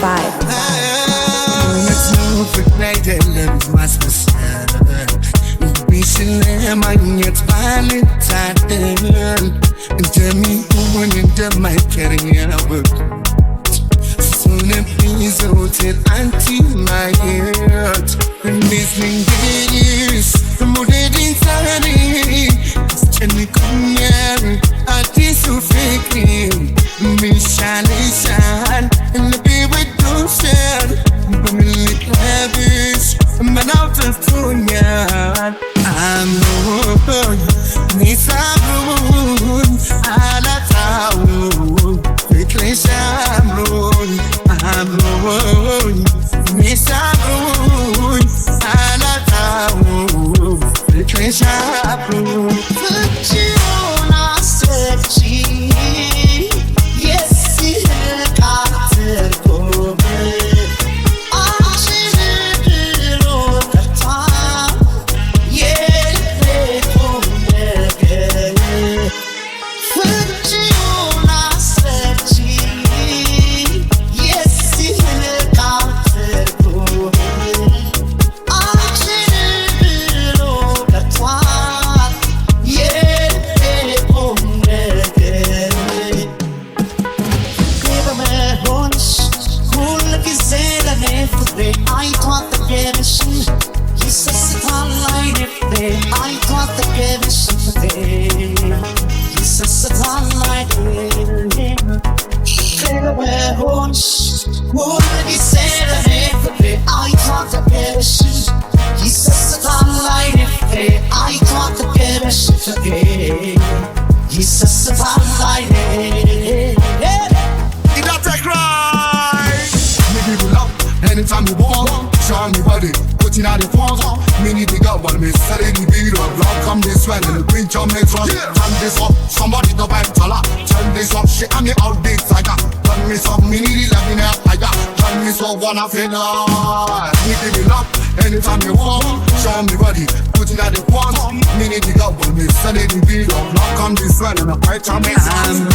vibe. ለማግኘት ባልታደል እንደሚሆን እንደማይቀር ያወቅ እሱንም ይዘውትን አንቲ ማየት እንዴት ልንገርሽ መውደድን ዛሬ አስጨንቆኛል አዲሱ ፍቅሬ ሚሻልሻል ልቤ ወዶሻል በምን ልቅረብሽ መናው ጠፍቶኛል አምሮኝ ኒሳብሩን አላጣውም ፍቅርሽ አምሮኝ ኒሳብሩን አላጣውም ፍቅርሽ አምሮኝ ፍቺውን አስረቺ የሲህል ቃል ትርጉም Anytime you want, show me body, put it out the front. Me need to go, but me suddenly beat up. Love come this way, and the green jump next one. Turn this up, somebody the vibe tala. Turn this up, shit, I'm the outdates I got. Turn this up, me need 11 up, I got. Turn this up, wanna feel nice. Me give it up, anytime you want, show me body, put it out the front. Me need to go, but me suddenly beat up. Love come this way, and the vibe jump next one.